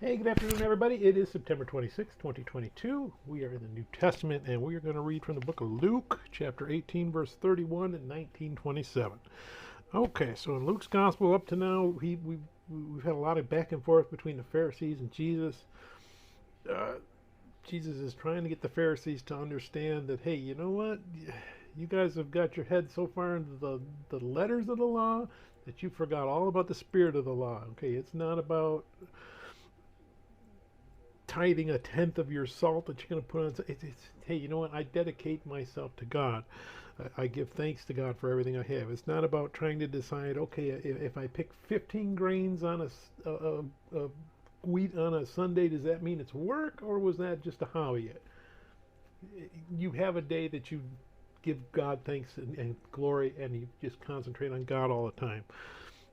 Hey, good afternoon, everybody. It is September 26, 2022. We are in the New Testament, and we are going to read from the book of Luke, chapter 18, verse 31 and 19:27. Okay, so in Luke's gospel up to now, we've had a lot of back and forth between the Pharisees and Jesus. Uh, Jesus is trying to get the Pharisees to understand that, hey, you know what? You guys have got your head so far into the letters of the law that you forgot all about the spirit of the law. Okay, it's not about tithing a tenth of your salt that you're going to put on. Hey, you know what? I dedicate myself to God. I give thanks to God for everything I have. It's not about trying to decide, okay, if I pick 15 grains on a wheat on a Sunday, does that mean it's work, or was that just a hobby? You have a day that you give God thanks and glory, and you just concentrate on God all the time.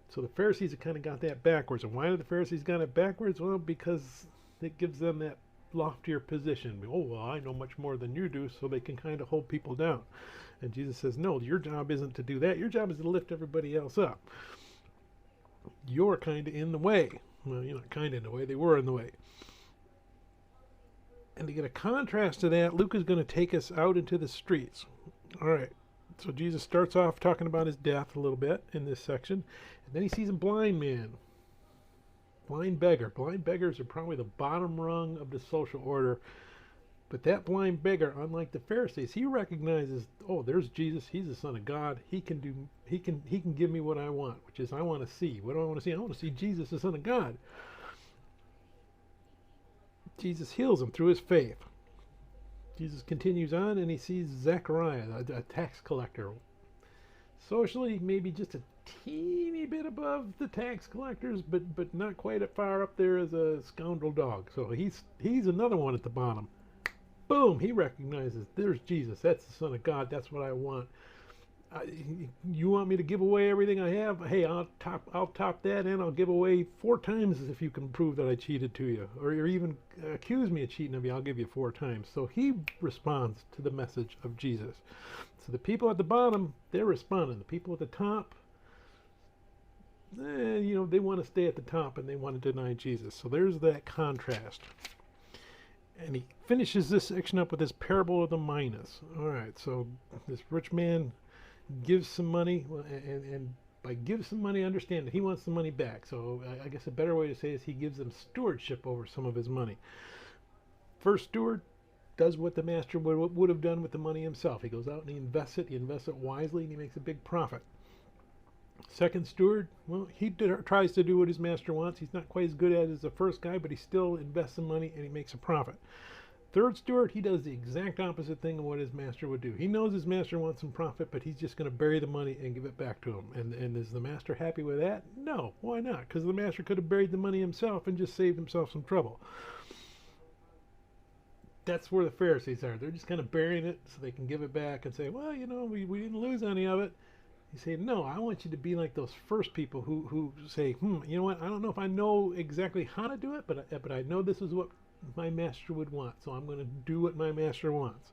So the Pharisees have kind of got that backwards. And why did the Pharisees got it backwards? Well, because it gives them that loftier position. Oh, well, I know much more than you do, so they can kind of hold people down. And Jesus says, no, your job isn't to do that. Your job is to lift everybody else up. You're kind of in the way. Well, you're not kind of in the way. They were in the way. And to get a contrast to that, Luke is going to take us out into the streets. All right. So Jesus starts off talking about his death a little bit in this section. And then he sees a blind man. Blind beggar. Blind beggars are probably the bottom rung of the social order. But that blind beggar, unlike the Pharisees, he recognizes, oh, there's Jesus. He's the Son of God. He can give me what I want, which is I want to see. What do I want to see? I want to see Jesus, the Son of God. Jesus heals him through his faith. Jesus continues on, and he sees Zechariah, a tax collector. Socially, maybe just a teeny bit above the tax collectors, but not quite as far up there as a scoundrel dog. So he's another one at the bottom. Boom! He recognizes there's Jesus. That's the Son of God. That's what I want. You want me to give away everything I have? Hey, I'll top that, and I'll give away 4 times if you can prove that I cheated to you, or even accuse me of cheating of you. I'll give you 4 times. So he responds to the message of Jesus. So the people at the bottom, they're responding. The people at the top, they want to stay at the top and they want to deny Jesus. So there's that contrast. And he finishes this section up with this parable of the minas. All right, so this rich man gives some money, and by give some money, understand that he wants the money back. So I guess a better way to say is he gives them stewardship over some of his money. First steward does what the master would have done with the money himself. He goes out and he invests it wisely, and he makes a big profit. Second steward, well, he tries to do what his master wants. He's not quite as good at it as the first guy, but he still invests some money and he makes a profit. Third steward, he does the exact opposite thing of what his master would do. He knows his master wants some profit, but he's just going to bury the money and give it back to him. And is the master happy with that? No. Why not? Because the master could have buried the money himself and just saved himself some trouble. That's where the Pharisees are. They're just kind of burying it so they can give it back and say, well, we didn't lose any of it. You say, no, I want you to be like those first people who say, you know what, I don't know if I know exactly how to do it, but I know this is what my master would want, so I'm going to do what my master wants.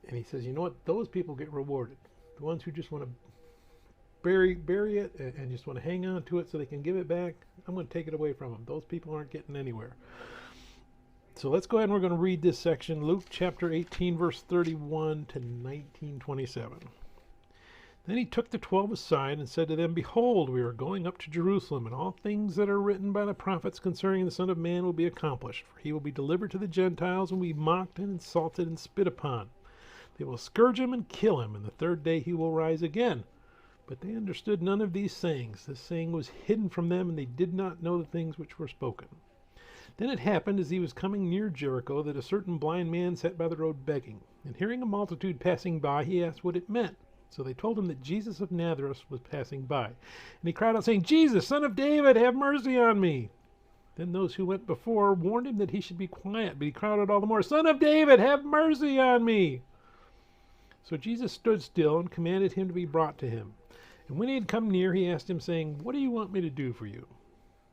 And he says, you know what, those people get rewarded. The ones who just want to bury it and just want to hang on to it so they can give it back, I'm going to take it away from them. Those people aren't getting anywhere. So let's go ahead and we're going to read this section, Luke chapter 18, verse 31 to 19:27. Then he took the 12 aside and said to them, behold, we are going up to Jerusalem, and all things that are written by the prophets concerning the Son of Man will be accomplished. For he will be delivered to the Gentiles, and will be mocked and insulted and spit upon. They will scourge him and kill him, and the 3rd day he will rise again. But they understood none of these sayings. This saying was hidden from them, and they did not know the things which were spoken. Then it happened, as he was coming near Jericho, that a certain blind man sat by the road begging. And hearing a multitude passing by, he asked what it meant. So they told him that Jesus of Nazareth was passing by. And he cried out, saying, Jesus, Son of David, have mercy on me. Then those who went before warned him that he should be quiet, but he cried out all the more, Son of David, have mercy on me. So Jesus stood still and commanded him to be brought to him. And when he had come near, he asked him, saying, what do you want me to do for you?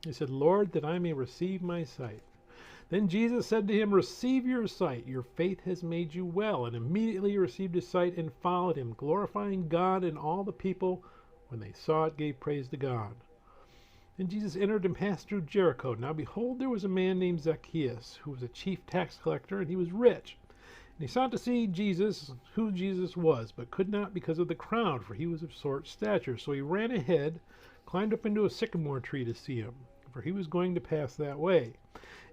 He said, Lord, that I may receive my sight. Then Jesus said to him, receive your sight. Your faith has made you well. And immediately he received his sight and followed him, glorifying God, and all the people, when they saw it, gave praise to God. And Jesus entered and passed through Jericho. Now behold, there was a man named Zacchaeus, who was a chief tax collector, and he was rich. And he sought to see Jesus, who Jesus was, but could not because of the crowd, for he was of short stature. So he ran ahead, climbed up into a sycamore tree to see him, for he was going to pass that way.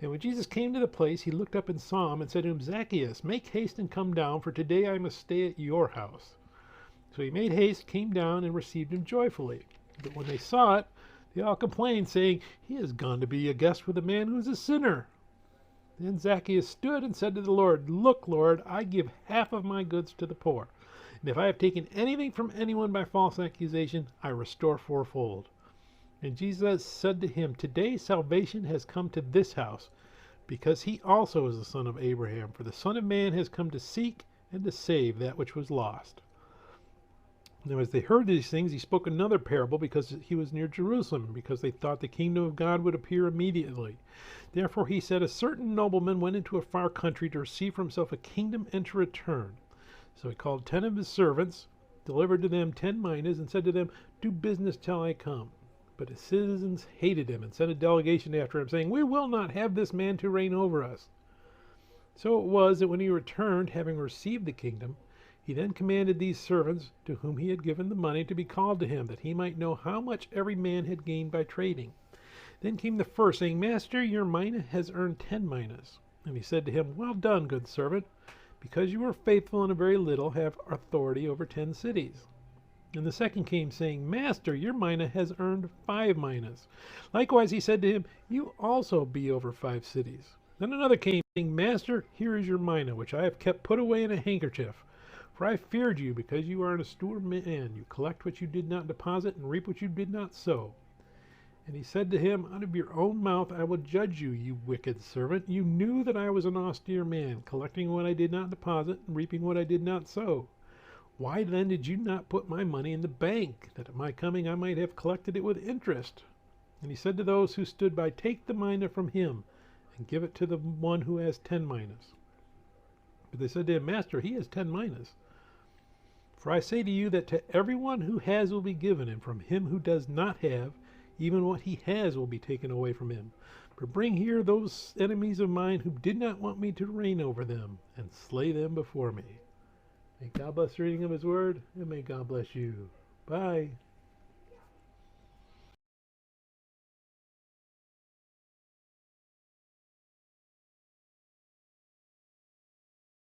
And when Jesus came to the place, he looked up and saw him, and said to him, Zacchaeus, make haste and come down, for today I must stay at your house. So he made haste, came down, and received him joyfully. But when they saw it, they all complained, saying, He has gone to be a guest with a man who is a sinner. Then Zacchaeus stood and said to the Lord, Look, Lord, I give half of my goods to the poor. And if I have taken anything from anyone by false accusation, I restore fourfold. And Jesus said to him, Today salvation has come to this house, because he also is the son of Abraham. For the Son of Man has come to seek and to save that which was lost. Now as they heard these things, he spoke another parable, because he was near Jerusalem, because they thought the kingdom of God would appear immediately. Therefore he said, A certain nobleman went into a far country to receive for himself a kingdom and to return. So he called 10 of his servants, delivered to them 10 minas, and said to them, Do business till I come. But his citizens hated him and sent a delegation after him, saying, We will not have this man to reign over us. So it was that when he returned, having received the kingdom, he then commanded these servants, to whom he had given the money, to be called to him, that he might know how much every man had gained by trading. Then came the first, saying, Master, your mina has earned 10 minas. And he said to him, Well done, good servant. Because you were faithful in a very little, have authority over 10 cities. And the second came, saying, Master, your mina has earned 5 minas. Likewise he said to him, You also be over 5 cities. Then another came, saying, Master, here is your mina, which I have kept put away in a handkerchief. For I feared you, because you are an astute man. You collect what you did not deposit, and reap what you did not sow. And he said to him, Out of your own mouth I will judge you, you wicked servant. You knew that I was an austere man, collecting what I did not deposit, and reaping what I did not sow. Why then did you not put my money in the bank, that at my coming I might have collected it with interest? And he said to those who stood by, Take the mina from him, and give it to the one who has 10 minas. But they said to him, Master, he has 10 minas. For I say to you that to everyone who has will be given, and from him who does not have, even what he has will be taken away from him. But bring here those enemies of mine who did not want me to reign over them, and slay them before me. May God bless the reading of his word, and may God bless you. Bye.